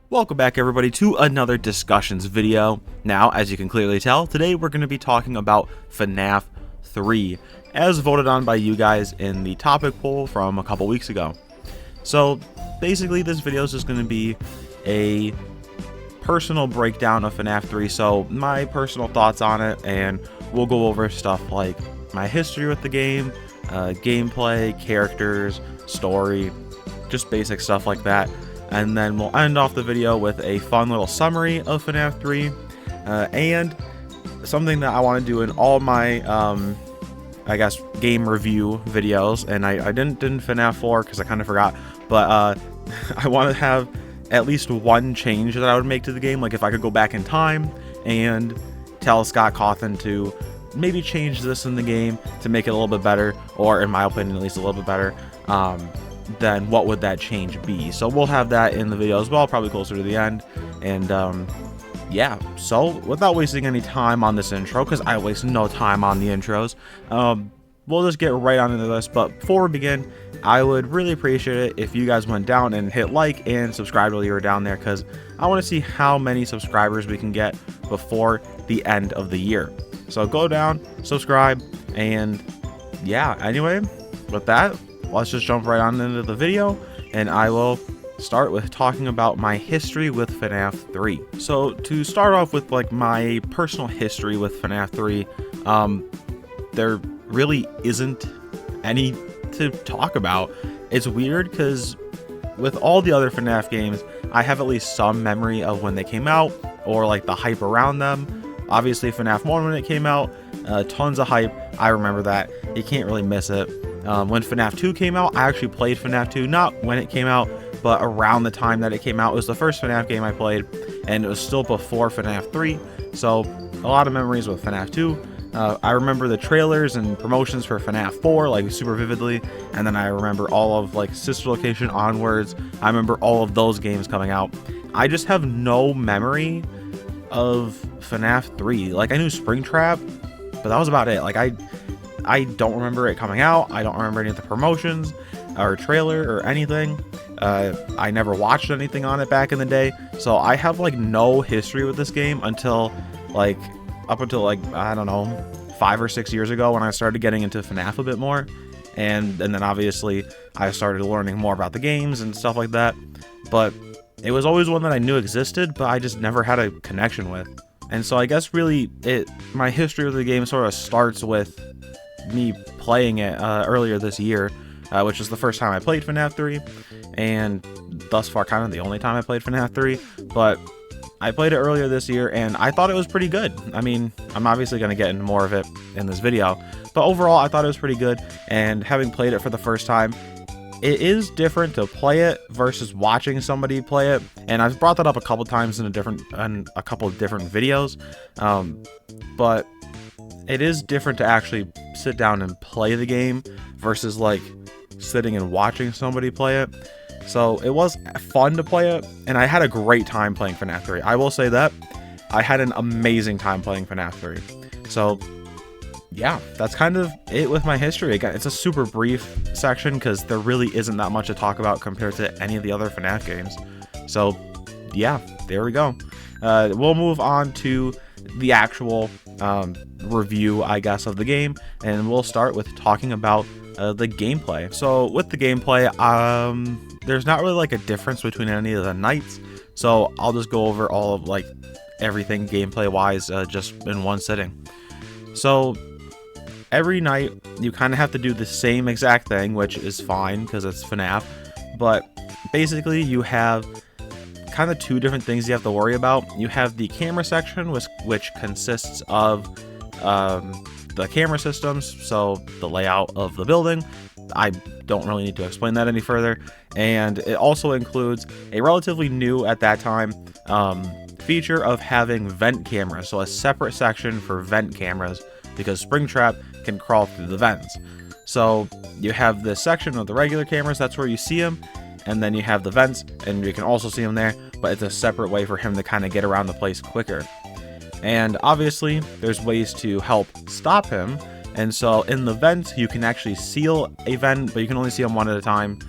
Welcome back everybody to another discussions video. Now, as you can clearly tell, today we're going to be talking about FNAF 3, as voted on by you guys in the topic poll from a couple weeks ago. So, basically this video is just going to be a personal breakdown of FNAF 3, so my personal thoughts on it, and we'll go over stuff like my history with the game, gameplay, characters, story, just basic stuff like that. And then we'll end off the video with a fun little summary of FNAF 3, and something that I want to do in all my, I guess, game review videos. And I didn't FNAF 4 because I kind of forgot, but I want to have at least one change that I would make to the game. Like if I could go back in time and tell Scott Cawthon to maybe change this in the game to make it a little bit better, or in my opinion at least a little bit better, then what would that change be? So we'll have that in the video as well, probably closer to the end. And yeah, so without wasting any time on this intro, because I waste no time on the intros, we'll just get right on into this. But before we begin, I would really appreciate it if you guys went down and hit like and subscribe while you were down there, because I want to see how many subscribers we can get before the end of the year. So go down, subscribe, and yeah, anyway, with that, let's just jump right on into the video, and I will start with talking about my history with FNAF 3. So to start off with, like, my personal history with FNAF 3, there really isn't any to talk about. It's weird because with all the other FNAF games, I have at least some memory of when they came out, or like the hype around them. Obviously FNAF 1 when it came out, tons of hype. I remember that. You can't really miss it. When FNAF 2 came out, I actually played FNAF 2, not when it came out, but around the time that it came out. It was the first FNAF game I played, and it was still before FNAF 3, so a lot of memories with FNAF 2. I remember the trailers and promotions for FNAF 4, like, super vividly, and then I remember all of, like, Sister Location onwards. I remember all of those games coming out. I just have no memory of FNAF 3. Like, I knew Springtrap, but that was about it. Like, I don't remember it coming out. I don't remember any of the promotions or trailer or anything. I never watched anything on it back in the day, so I have like no history with this game until like up until like, I don't know, 5 or 6 years ago when I started getting into FNAF a bit more, and then obviously I started learning more about the games and stuff like that. But it was always one that I knew existed, but I just never had a connection with. And so I guess really my history with the game sort of starts with me playing it earlier this year, which is the first time I played FNAF 3, and thus far kind of the only time I played FNAF 3, but I played it earlier this year and I thought it was pretty good. I mean, I'm obviously going to get into more of it in this video, but overall I thought it was pretty good. And having played it for the first time, it is different to play it versus watching somebody play it, and I've brought that up a couple times in a couple of different videos, but it is different to actually sit down and play the game versus like sitting and watching somebody play it. So it was fun to play it, and I had a great time playing FNAF 3. I will say that I had an amazing time playing FNAF 3. So yeah, that's kind of it with my history. Again, it's a super brief section because there really isn't that much to talk about compared to any of the other FNAF games. So yeah, there we go. We'll move on to the actual review, I guess, of the game, and we'll start with talking about the gameplay. So with the gameplay, there's not really like a difference between any of the nights, so I'll just go over all of like everything gameplay wise just in one sitting. So every night you kind of have to do the same exact thing, which is fine because it's FNAF, but basically you have kind of two different things you have to worry about. You have the camera section, which consists of the camera systems, so the layout of the building. I don't really need to explain that any further. And it also includes a relatively new at that time feature of having vent cameras, so a separate section for vent cameras, because Springtrap can crawl through the vents. So you have this section of the regular cameras, that's where you see them, and then you have the vents, and you can also see him there, but it's a separate way for him to kind of get around the place quicker. And obviously, there's ways to help stop him, and so in the vent, you can actually seal a vent, but you can only see them one at a time.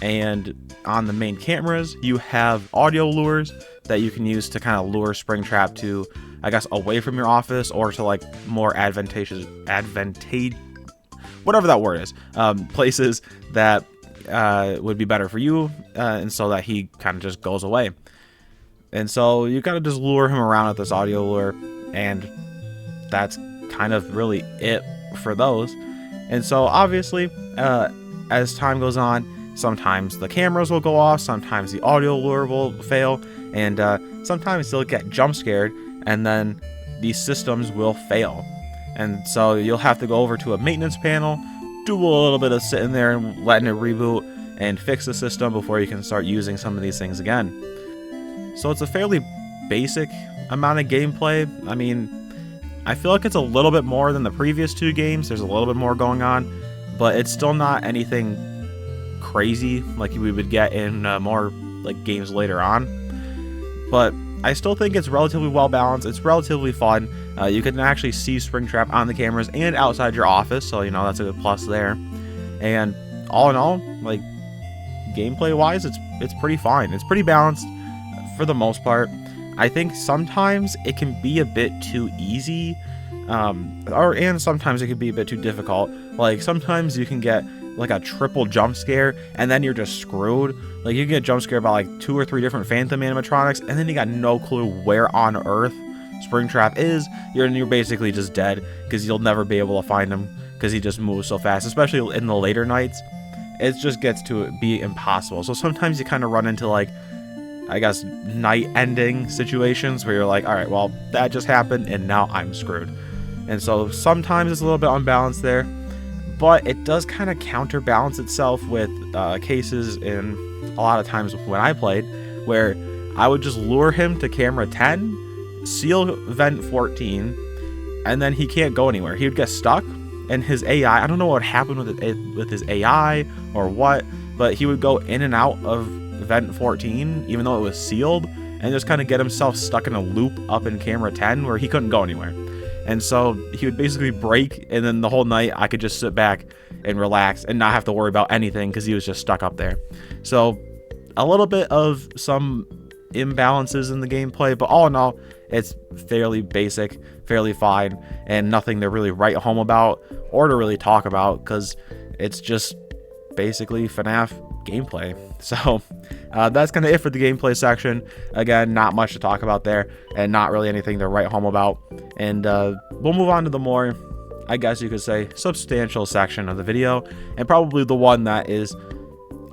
And on the main cameras, you have audio lures that you can use to kind of lure Springtrap to, I guess, away from your office, or to like more advantageous, whatever that word is, places that would be better for you, and so that he kind of just goes away. And so you gotta just lure him around with this audio lure, and that's kind of really it for those. And so obviously, as time goes on, sometimes the cameras will go off, sometimes the audio lure will fail, and sometimes you'll get jump scared, and then these systems will fail. And so you'll have to go over to a maintenance panel, do a little bit of sitting there and letting it reboot and fix the system before you can start using some of these things again. So it's a fairly basic amount of gameplay. I mean, I feel like it's a little bit more than the previous two games. There's a little bit more going on, but it's still not anything crazy like we would get in more like games later on. But I still think it's relatively well balanced. It's relatively fun. You can actually see Springtrap on the cameras and outside your office, so you know that's a good plus there. And all in all, like gameplay wise, it's pretty fine. It's pretty balanced for the most part. I think sometimes it can be a bit too easy, and sometimes it can be a bit too difficult. Like sometimes you can get like a triple jump scare and then you're just screwed. Like you can get jump scared by like 2 or 3 different phantom animatronics, and then you got no clue where on earth Springtrap is. You're basically just dead because you'll never be able to find him because he just moves so fast, especially in the later nights. It just gets to be impossible. So sometimes you kind of run into like, I guess, night ending situations where you're like, all right, well, that just happened and now I'm screwed. And so sometimes it's a little bit unbalanced there, but it does kind of counterbalance itself with cases in a lot of times when I played where I would just lure him to camera 10, seal vent 14, and then he can't go anywhere. He would get stuck, and his AI, I don't know what happened with his AI or what, but he would go in and out of vent 14 even though it was sealed, and just kind of get himself stuck in a loop up in camera 10 where he couldn't go anywhere. And so he would basically break, and then the whole night I could just sit back and relax and not have to worry about anything because he was just stuck up there. So a little bit of some imbalances in the gameplay, but all in all, it's fairly basic, fairly fine, and nothing to really write home about or to really talk about because it's just basically FNAF gameplay. So that's kind of it for the gameplay section. Again, not much to talk about there and not really anything to write home about. And we'll move on to the more, I guess you could say, substantial section of the video, and probably the one that is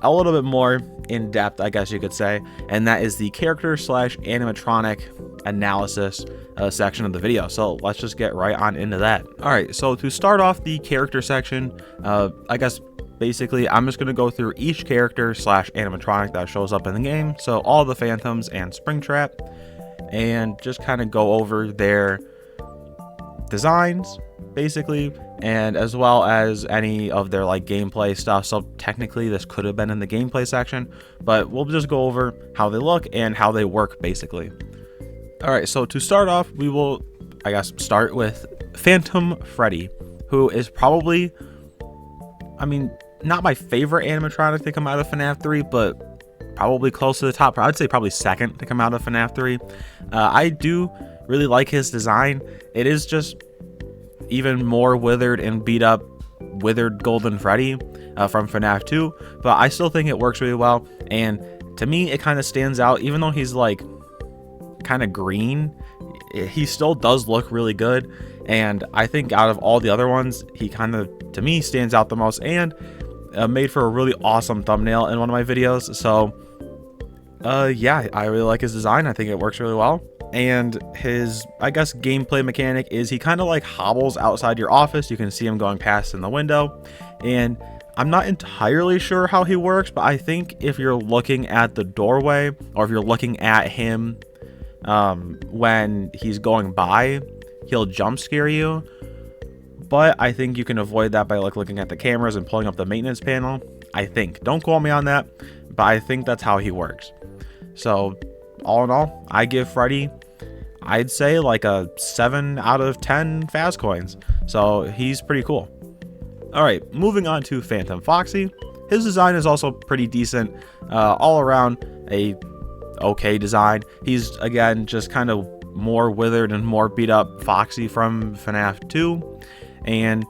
a little bit more in depth, I guess you could say, and that is the character / animatronic analysis section of the video. So let's just get right on into that. All right, so to start off the character section, I guess basically I'm just going to go through each character / animatronic that shows up in the game, so all the phantoms and Springtrap, and just kind of go over their designs basically, and as well as any of their like gameplay stuff. So technically this could have been in the gameplay section, but we'll just go over how they look and how they work basically. All right, so to start off, we will, I guess, start with Phantom Freddy, who is probably, I mean, not my favorite animatronic to come out of FNAF 3, but probably close to the top. I'd say probably second to come out of FNAF 3. I do really like his design. It is just even more withered and beat up withered Golden Freddy from FNAF 2, but I still think it works really well. And to me, it kind of stands out. Even though he's like kind of green, he still does look really good. And I think out of all the other ones, he kind of, to me, stands out the most, and made for a really awesome thumbnail in one of my videos. So yeah, I really like his design. I think it works really well. And his, I guess, gameplay mechanic is he kind of like hobbles outside your office. You can see him going past in the window, and I'm not entirely sure how he works, but I think if you're looking at the doorway, or if you're looking at him when he's going by, he'll jump scare you. But I think you can avoid that by like looking at the cameras and pulling up the maintenance panel. I think, don't quote me on that, but I think that's how he works. So all in all, I give Freddy, I'd say like a 7 out of 10 fast coins. So he's pretty cool. All right, moving on to Phantom Foxy. his design is also pretty decent, all around a okay design. He's again just kind of more withered and more beat up Foxy from FNAF 2, and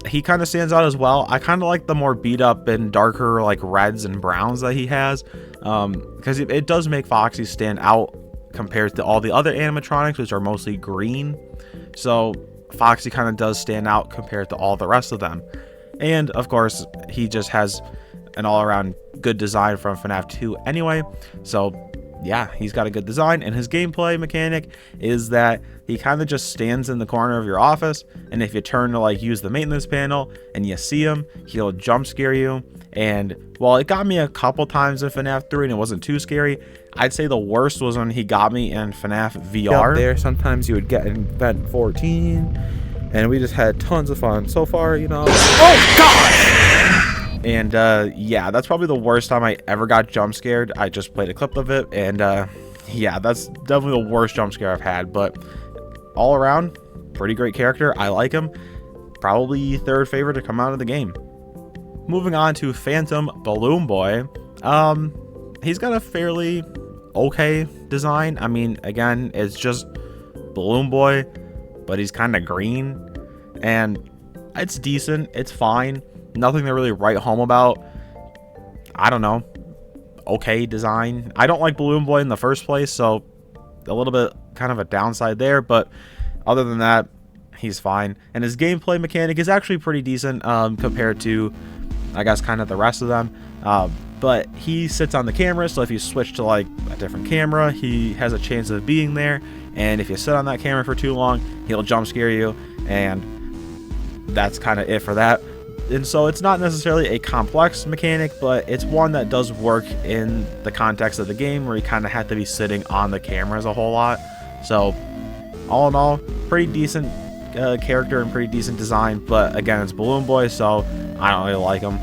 he kind of stands out as well. I kind of like the more beat up and darker like reds and browns that he has, because it does make Foxy stand out compared to all the other animatronics, which are mostly green. So Foxy kind of does stand out compared to all the rest of them. And of course, he just has an all-around good design from FNAF 2 anyway. So yeah, he's got a good design, and his gameplay mechanic is that he kind of just stands in the corner of your office, and if you turn to like use the maintenance panel and you see him, he'll jump scare you. And while it got me a couple times in FNAF 3 and it wasn't too scary, I'd say the worst was when he got me in FNAF VR. There, sometimes you would get in Event 14, and we just had tons of fun so far, you know. Oh god! And yeah, that's probably the worst time I ever got jump scared. I just played a clip of it, and yeah, that's definitely the worst jump scare I've had. But all around, pretty great character. I like him. Probably third favorite to come out of the game. Moving on to Phantom Balloon Boy. He's got a fairly okay design. I mean, again, it's just Balloon Boy, but he's kind of green, and it's decent. It's fine. Nothing to really write home about. I don't know. Okay design. I don't like Balloon Boy in the first place, so a little bit kind of a downside there, but other than that, he's fine. And his gameplay mechanic is actually pretty decent compared to, I guess, kind of the rest of them. But he sits on the camera, so if you switch to like a different camera, he has a chance of being there. And if you sit on that camera for too long, he'll jump scare you, and that's kind of it for that. And so it's not necessarily a complex mechanic, but it's one that does work in the context of the game, where you kind of have to be sitting on the cameras a whole lot. So all in all, pretty decent character and pretty decent design, but again, it's Balloon Boy, so I don't really like him.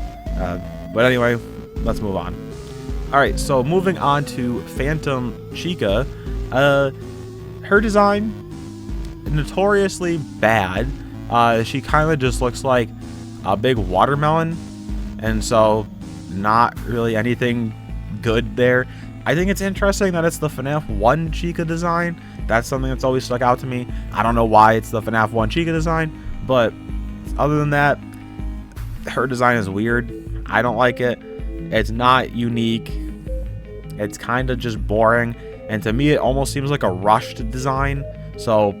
But anyway, let's move on. Alright, so moving on to Phantom Chica. Her design, notoriously bad. She kind of just looks like a big watermelon, and so not really anything good there. I think it's interesting that it's the FNAF 1 Chica design. That's something that's always stuck out to me. I don't know why it's the FNAF 1 Chica design, but other than that, her design is weird. I don't like it. It's not unique. It's kind of just boring, and to me it almost seems like a rushed design. So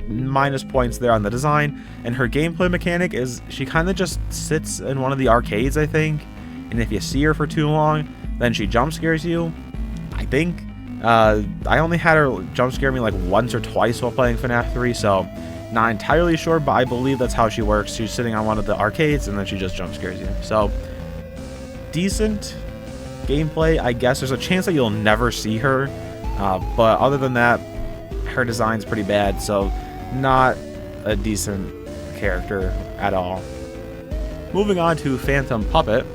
minus points there on the design. And her gameplay mechanic is she kind of just sits in one of the arcades, I think, and if you see her for too long, then she jump scares you, I think. I only had her jump scare me like once or twice while playing FNAF 3, so not entirely sure, but I believe that's how she works. She's sitting on one of the arcades and then she just jump scares you. So decent gameplay, I guess. There's a chance that you'll never see her, but other than that, her design's pretty bad, so not a decent character at all. Moving on to Phantom Puppet.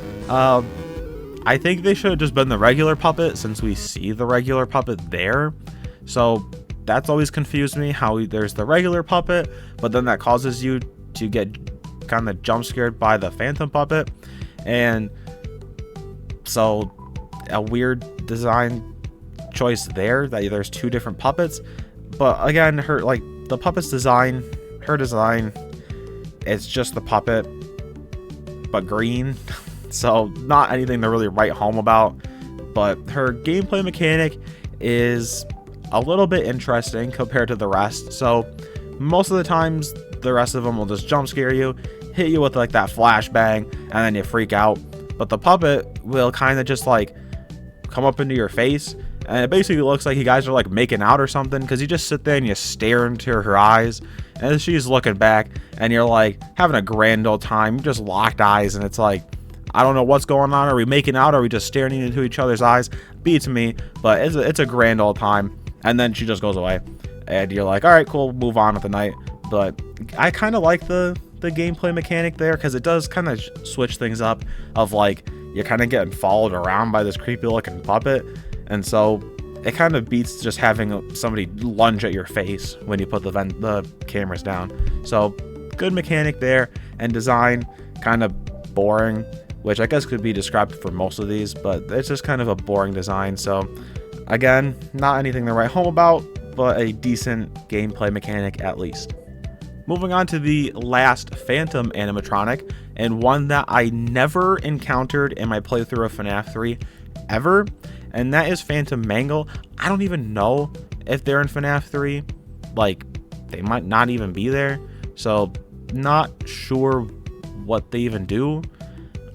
I think they should have just been the regular puppet, since we see the regular puppet there. So that's always confused me, how there's the regular puppet, but then that causes you to get kind of jump scared by the Phantom Puppet. And so a weird design choice there, that there's two different puppets. But again, the puppet's design, her design, it's just the puppet, but green. So not anything to really write home about. But her gameplay mechanic is a little bit interesting compared to the rest. So most of the times, the rest of them will just jump scare you, hit you with like that flashbang, and then you freak out. But the puppet will kind of just like come up into your face, and it basically looks like you guys are like making out or something, because you just sit there and you stare into her eyes, and she's looking back, and you're like having a grand old time. You just locked eyes, and it's like, I don't know what's going on. Are we making out? Are we just staring into each other's eyes? Beats me, but it's a grand old time. And then she just goes away, and you're like, all right, cool, move on with the night. But I kind of like the gameplay mechanic there, because it does kind of switch things up, of like you're kind of getting followed around by this creepy looking puppet, and so it kind of beats just having somebody lunge at your face when you put the cameras down. So good mechanic there, and design kind of boring. which I guess could be described for most of these, but it's just kind of a boring design. So again, not anything to write home about, but a decent gameplay mechanic at least. Moving on to the last Phantom animatronic, and one that I never encountered in my playthrough of FNAF 3 ever, and that is Phantom Mangle. I don't even know if they're in FNAF 3, like they might not even be there, so not sure what they even do.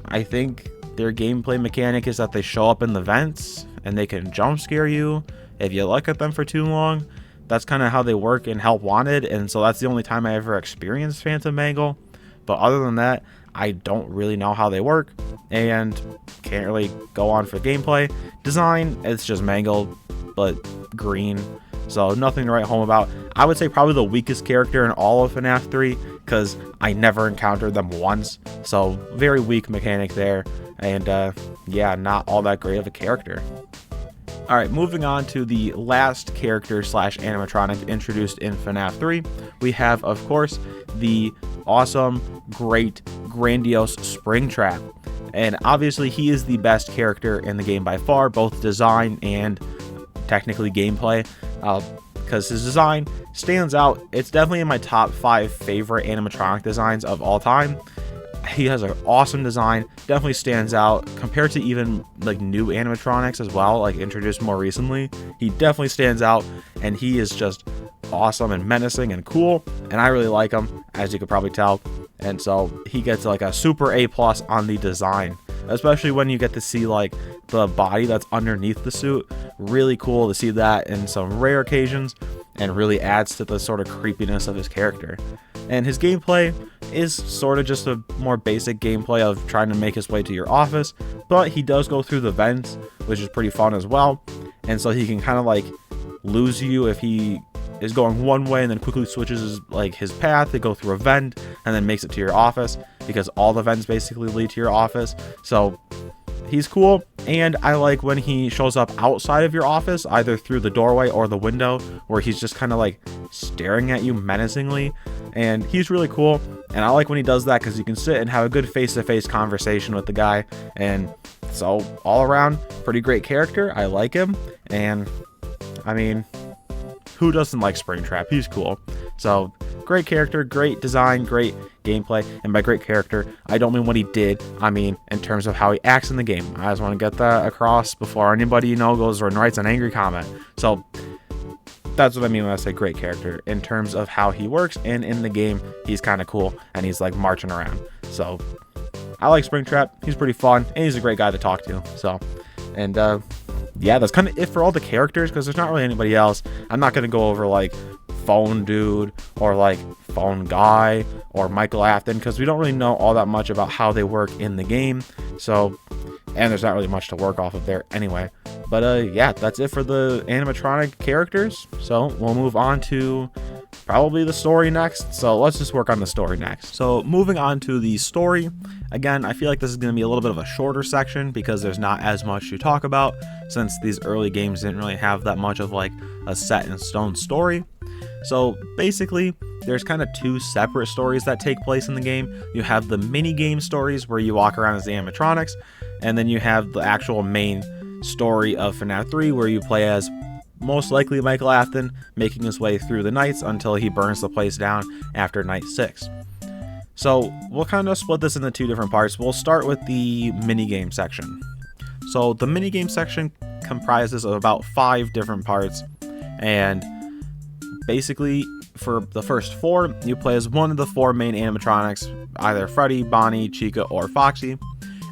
I think their gameplay mechanic is that they show up in the vents and they can jump scare you if you look at them for too long. That's kind of how they work in Help Wanted, and so that's the only time I ever experienced Phantom Mangle. But other than that, I don't really know how they work, and can't really go on for gameplay. Design, it's just Mangle, but green, so nothing to write home about. I would say probably the weakest character in all of FNAF 3, because I never encountered them once, so very weak mechanic there, and yeah, not all that great of a character. Alright, moving on to the last character slash animatronic introduced in FNAF 3, we have, of course, the awesome, great, grandiose Springtrap. And obviously he is the best character in the game by far, both design and technically gameplay, because his design stands out. It's definitely in my top 5 favorite animatronic designs of all time. He has an awesome design, definitely stands out compared to even like new animatronics as well, like introduced more recently. He definitely stands out, and he is just awesome and menacing and cool, and I really like him, as you could probably tell. And so he gets like a super A+ on the design, especially when you get to see like the body that's underneath the suit. Really cool to see that in some rare occasions, and really adds to the sort of creepiness of his character. And his gameplay is sort of just a more basic gameplay of trying to make his way to your office, but he does go through the vents, which is pretty fun as well. And so he can kind of like lose you if he is going one way and then quickly switches his path to go through a vent and then makes it to your office, because all the vents basically lead to your office. So he's cool, and I like when he shows up outside of your office, either through the doorway or the window, where he's just kind of like staring at you menacingly, and he's really cool. And I like when he does that, because you can sit and have a good face-to-face conversation with the guy. And so all around, pretty great character. I like him, and I mean, who doesn't like Springtrap? He's cool. So great character, great design, great gameplay. And by great character, I don't mean what he did, I mean in terms of how he acts in the game. I just want to get that across before anybody goes and writes an angry comment. So that's what I mean when I say great character, in terms of how he works, and in the game he's kind of cool and he's like marching around. So I like Springtrap. He's pretty fun, and he's a great guy to talk to. So, and yeah, that's kind of it for all the characters, because there's not really anybody else. I'm not going to go over like Phone Dude or like Phone Guy or Michael Afton, because we don't really know all that much about how they work in the game. So, and there's not really much to work off of there anyway. But yeah, that's it for the animatronic characters. So we'll move on to probably the story next. So let's just work on the story next. So moving on to the story, again, I feel like this is going to be a little bit of a shorter section, because there's not as much to talk about, since these early games didn't really have that much of like a set in stone story. So basically, there's kind of 2 separate stories that take place in the game. You have the mini game stories where you walk around as the animatronics, and then you have the actual main story of FNAF 3 where you play as most likely Michael Afton, making his way through the nights until he burns the place down after night 6. So we'll kind of split this into 2 different parts. We'll start with the minigame section. So the minigame section comprises of about 5 different parts, and basically for the first 4, you play as one of the 4 main animatronics, either Freddy, Bonnie, Chica, or Foxy,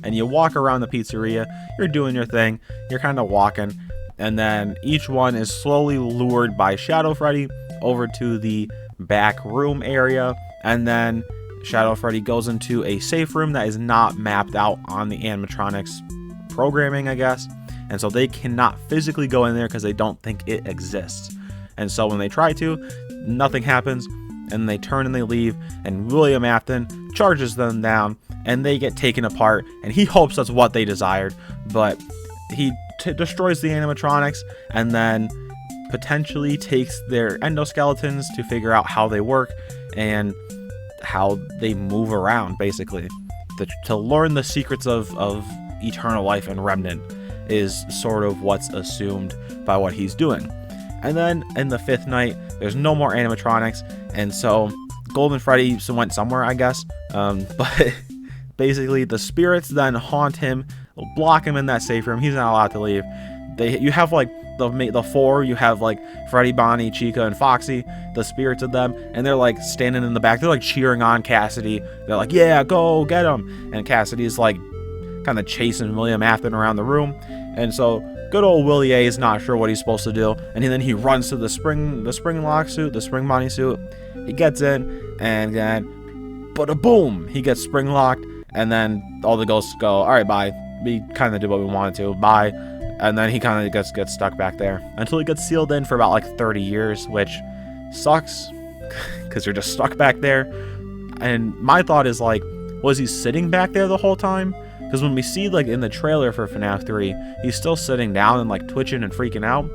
and you walk around the pizzeria. You're doing your thing, you're kind of walking, and then each one is slowly lured by Shadow Freddy over to the back room area, and then Shadow Freddy goes into a safe room that is not mapped out on the animatronics programming, I guess, and so they cannot physically go in there because they don't think it exists. And so when they try to, nothing happens, and they turn and they leave, and William Afton charges them down, and they get taken apart, and he hopes that's what they desired, but he destroys the animatronics, and then potentially takes their endoskeletons to figure out how they work and how they move around, basically. to learn the secrets of eternal life and Remnant is sort of what's assumed by what he's doing. And then in the 5th night, there's no more animatronics, and so Golden Freddy went somewhere, I guess. But basically, the spirits then haunt him, block him in that safe room. He's not allowed to leave. You have like the 4. You have like Freddy, Bonnie, Chica, and Foxy, the spirits of them, and they're like standing in the back. They're like cheering on Cassidy. They're like, "Yeah, go get him!" And Cassidy's like kind of chasing William Afton around the room, and so good old Willie A is not sure what he's supposed to do, and then he runs to the spring lock suit, the spring Bonnie suit. He gets in, and then, boom, he gets spring locked, and then all the ghosts go, "All right, bye. We kind of did what we wanted to. Bye." And then he kind of gets stuck back there until he gets sealed in for about like 30 years, which sucks because you're just stuck back there. And my thought is like, was he sitting back there the whole time? Because when we see like in the trailer for FNAF 3, he's still sitting down and like twitching and freaking out.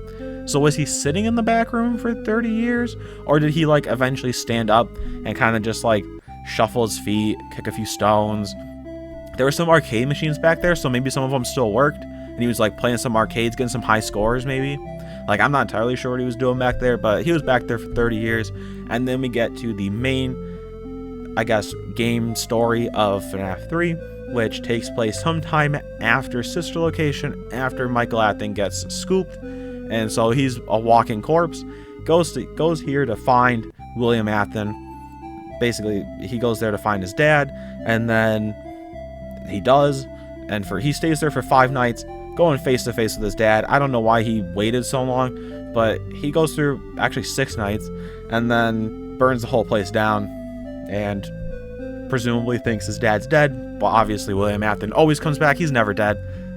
So was he sitting in the back room for 30 years? Or did he like eventually stand up and kind of just like shuffle his feet, kick a few stones? There were some arcade machines back there, so maybe some of them still worked. And he was like playing some arcades, getting some high scores maybe. Like, I'm not entirely sure what he was doing back there, but he was back there for 30 years. And then we get to the main, I guess, game story of FNAF 3, which takes place sometime after Sister Location, after Michael Afton gets scooped. And so he's a walking corpse, goes here to find William Afton. Basically, he goes there to find his dad, and then he does, and he stays there for 5 nights, going face to face with his dad. I don't know why he waited so long, but he goes through actually 6 nights, and then burns the whole place down, and presumably thinks his dad's dead. Well, obviously William Afton always comes back. He's never dead.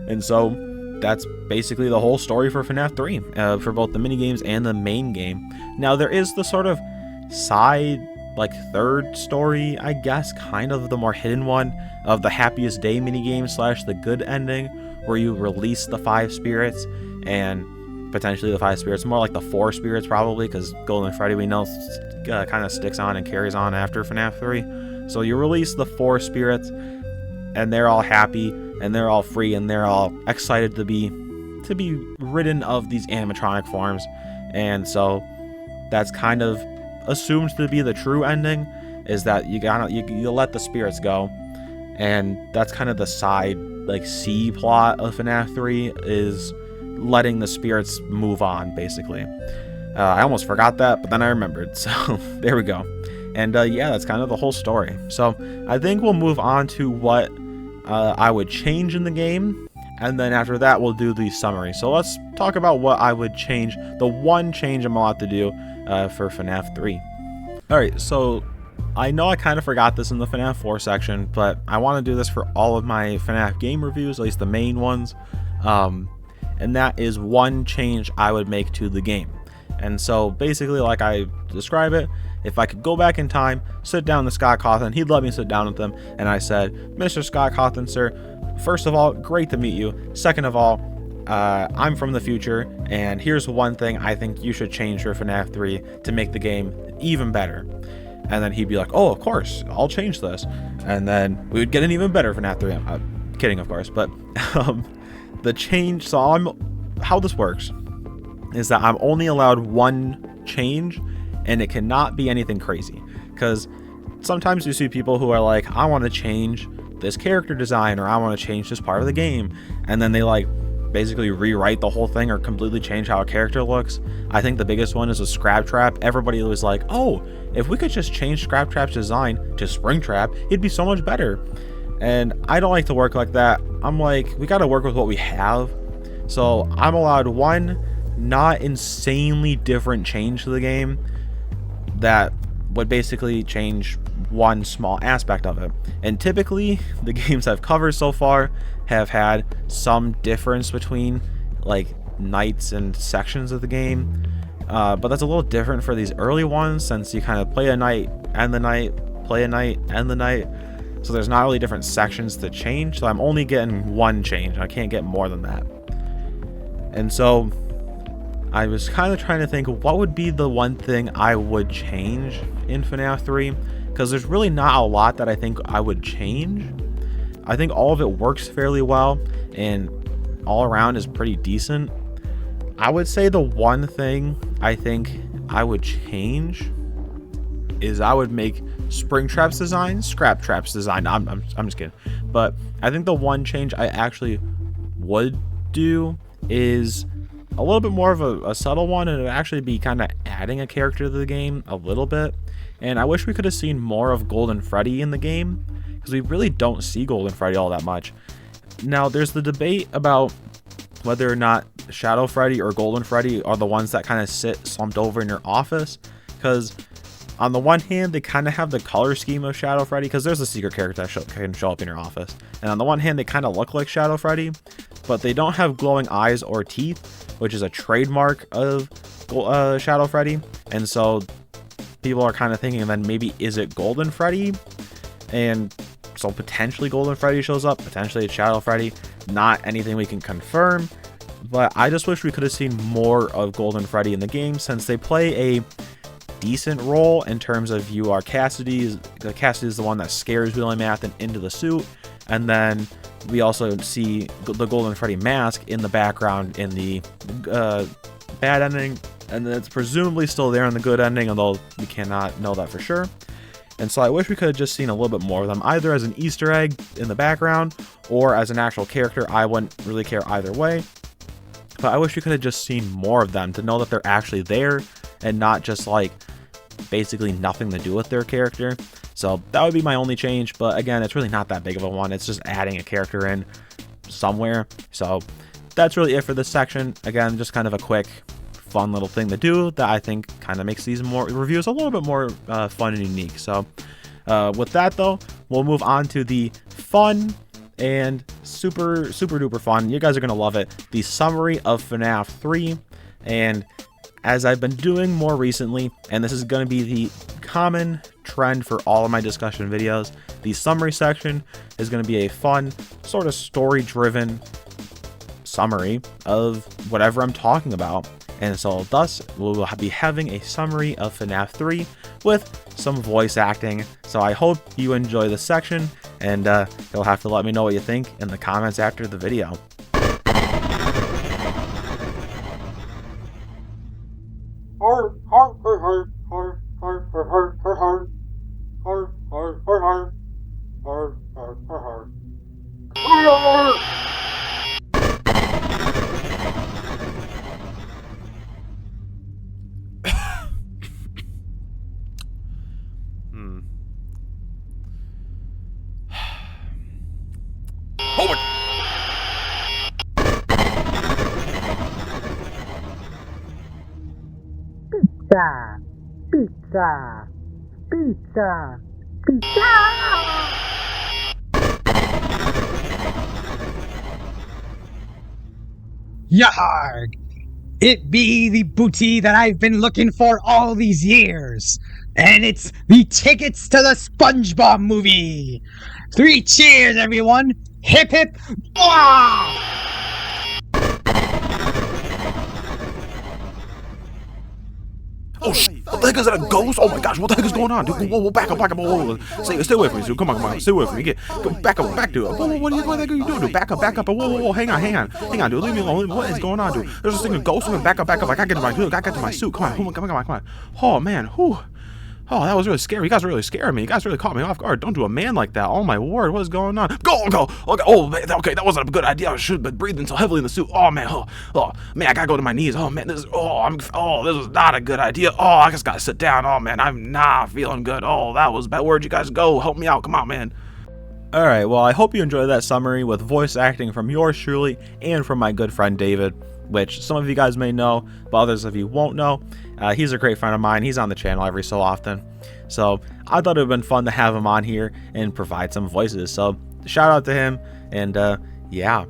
And so that's basically the whole story for FNAF 3, for both the minigames and the main game. Now, there is the sort of side, like, third story, I guess, kind of the more hidden one, of the Happiest Day minigame / the good ending, where you release the 5 spirits, and potentially the 5 spirits, more like the 4 spirits probably, because Golden Freddy, we know, kind of sticks on and carries on after FNAF 3. So you release the 4 spirits, and they're all happy, and they're all free, and they're all excited to be ridden of these animatronic forms. And so that's kind of assumed to be the true ending, is that you let the spirits go. And that's kind of the side, like, C plot of FNAF 3, is letting the spirits move on, basically. I almost forgot that, but then I remembered, so there we go. And yeah, that's kind of the whole story. So I think we'll move on to what I would change in the game, and then after that we'll do the summary. So let's talk about what I would change, the one change I'm allowed to do for FNAF 3. Alright, so I know I kind of forgot this in the FNAF 4 section, but I want to do this for all of my FNAF game reviews, at least the main ones. And that is one change I would make to the game. And so basically, like I describe it, if I could go back in time, sit down with Scott Cawthon, he'd let me sit down with him, and I said, "Mr. Scott Cawthon, sir, first of all, great to meet you. Second of all, I'm from the future, and here's one thing I think you should change for FNAF 3 to make the game even better." And then he'd be like, "Oh, of course, I'll change this." And then we would get an even better FNAF 3. I'm kidding, of course, but the change, so how this works is that I'm only allowed one change, and it cannot be anything crazy. Because sometimes you see people who are like, "I want to change this character design," or "I want to change this part of the game," and then they like basically rewrite the whole thing or completely change how a character looks. I think the biggest one is with Scraptrap. Everybody was like, "Oh, if we could just change Scraptrap's design to Springtrap, it'd be so much better." And I don't like to work like that. I'm like, we got to work with what we have. So I'm allowed one not insanely different change to the game that would basically change one small aspect of it. And typically the games I've covered so far have had some difference between like nights and sections of the game, but that's a little different for these early ones, since you kind of play a night and the night, play a night and the night, so there's not really different sections to change. So I'm only getting one change. I can't get more than that. And so I was kind of trying to think, what would be the one thing I would change in FNAF 3? Because there's really not a lot that I think I would change. I think all of it works fairly well and all around is pretty decent. I would say the one thing I think I would change is I would make Springtrap's design Scrap Trap's design. I'm just kidding. But I think the one change I actually would do is a little bit more of a subtle one, and it would actually be kind of adding a character to the game a little bit. And I wish we could have seen more of Golden Freddy in the game, because we really don't see Golden Freddy all that much. Now, there's the debate about whether or not Shadow Freddy or Golden Freddy are the ones that kind of sit slumped over in your office, because on the one hand, they kind of have the color scheme of Shadow Freddy, because there's a secret character that can show up in your office. And on the one hand, they kind of look like Shadow Freddy, but they don't have glowing eyes or teeth, which is a trademark of Shadow Freddy. And so people are kind of thinking, then maybe is it Golden Freddy? And so potentially Golden Freddy shows up, potentially it's Shadow Freddy. Not anything we can confirm, but I just wish we could have seen more of Golden Freddy in the game, since they play a decent role in terms of you are Cassidy. Cassidy is the one that scares Willie Mathen into the suit, and then we also see the Golden Freddy mask in the background in the bad ending, and it's presumably still there in the good ending, although we cannot know that for sure. And so I wish we could have just seen a little bit more of them, either as an Easter egg in the background or as an actual character. I wouldn't really care either way, but I wish we could have just seen more of them to know that they're actually there and not just like basically nothing to do with their character. So that would be my only change, but again, it's really not that big of a one. It's just adding a character in somewhere. So that's really it for this section. Again, just kind of a quick fun little thing to do that I think kind of makes these more reviews a little bit more fun and unique. So with that though, we'll move on to the fun and super duper fun, you guys are gonna love it, the summary of FNAF 3. And as I've been doing more recently, and this is going to be the common trend for all of my discussion videos, the summary section is going to be a fun, sort of story-driven summary of whatever I'm talking about. And so thus, we'll be having a summary of FNAF 3 with some voice acting. So I hope you enjoy this section, and you'll have to let me know what you think in the comments after the video. Pizza, pizza, pizza. Yarg! It be the booty that I've been looking for all these years, and it's the tickets to the SpongeBob movie. 3 cheers, everyone! Hip hip! Blah! Oh, what the heck is that, a ghost? Oh my gosh, what the heck is going on, dude? Whoa, back up, whoa. Stay away from me, dude. Come on, stay away from me. Back up, dude. Whoa, what the heck are you doing, dude? Back up. Whoa, hang on, dude. Leave me alone. What is going on, dude? There's this thing, a ghost. Back up. I gotta get to my suit. Come on. Oh, man, whew. Oh, that was really scary. You guys really scared me. You guys really caught me off guard. Don't do a man like that. Oh, my word. What is going on? Go. Okay. Oh, man. Okay, that wasn't a good idea. I should have been breathing so heavily in the suit. Oh, man. Oh, man, I gotta go to my knees. Oh, man. This is not a good idea. Oh, I just gotta sit down. Oh, man. I'm not feeling good. Oh, that was bad. Where'd you guys go? Help me out. Come on, man. Alright, well, I hope you enjoyed that summary with voice acting from yours truly and from my good friend David, which some of you guys may know, but others of you won't know. He's a great friend of mine. He's on the channel every so often. So I thought it would have been fun to have him on here and provide some voices. So shout out to him. And yeah.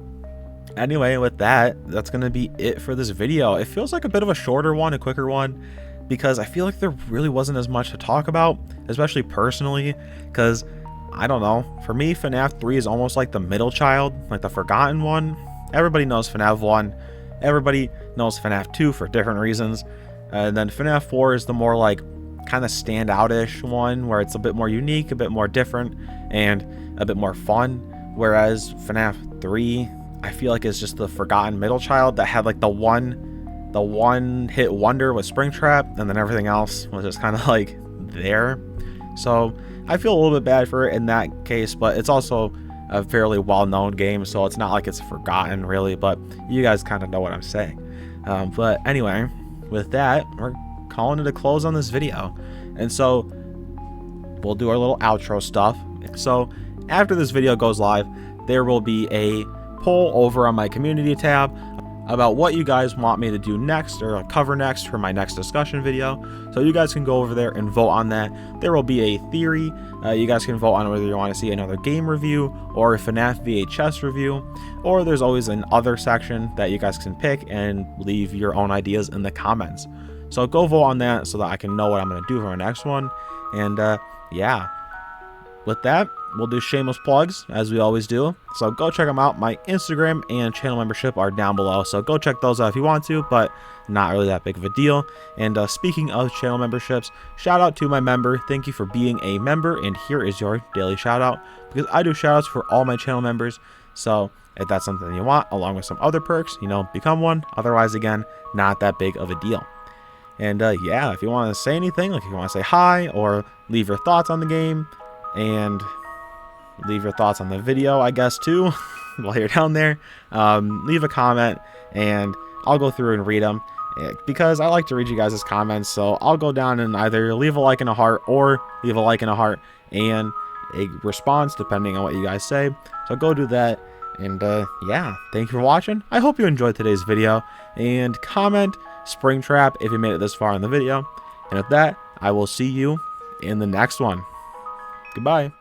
Anyway, with that, that's going to be it for this video. It feels like a bit of a shorter one, a quicker one, because I feel like there really wasn't as much to talk about, especially personally, because I don't know. For me, FNAF 3 is almost like the middle child, like the forgotten one. Everybody knows FNAF 1. Everybody knows FNAF 2 for different reasons. And then FNAF 4 is the more like kind of standout-ish one, where it's a bit more unique, a bit more different, and a bit more fun. Whereas FNAF 3, I feel like it's just the forgotten middle child that had like the one hit wonder with Springtrap, and then everything else was just kind of like there. So I feel a little bit bad for it in that case, but it's also a fairly well-known game, so it's not like it's forgotten really, but you guys kind of know what I'm saying. But anyway, with that, we're calling it a close on this video, and so we'll do our little outro stuff. So after this video goes live, there will be a poll over on my community tab about what you guys want me to do next or cover next for my next discussion video. So you guys can go over there and vote on that. There will be a theory. You guys can vote on whether you want to see another game review or a FNAF VHS review, or there's always an other section that you guys can pick and leave your own ideas in the comments. So go vote on that so that I can know what I'm going to do for my next one. And yeah, with that, we'll do shameless plugs as we always do. So go check them out. My Instagram and channel membership are down below, so go check those out if you want to, but not really that big of a deal. And speaking of channel memberships, shout out to my member. Thank you for being a member, and here is your daily shout out, because I do shout outs for all my channel members. So if that's something you want, along with some other perks, you know, become one. Otherwise, again, not that big of a deal. And yeah, if you want to say anything, like if you want to say hi or leave your thoughts on the game, and leave your thoughts on the video, I guess, too, while you're down there, leave a comment and I'll go through and read them, because I like to read you guys' comments. So I'll go down and either leave a like and a heart, or leave a like and a heart and a response, depending on what you guys say. So go do that. And yeah, thank you for watching. I hope you enjoyed today's video, and comment Springtrap if you made it this far in the video. And with that, I will see you in the next one. Goodbye.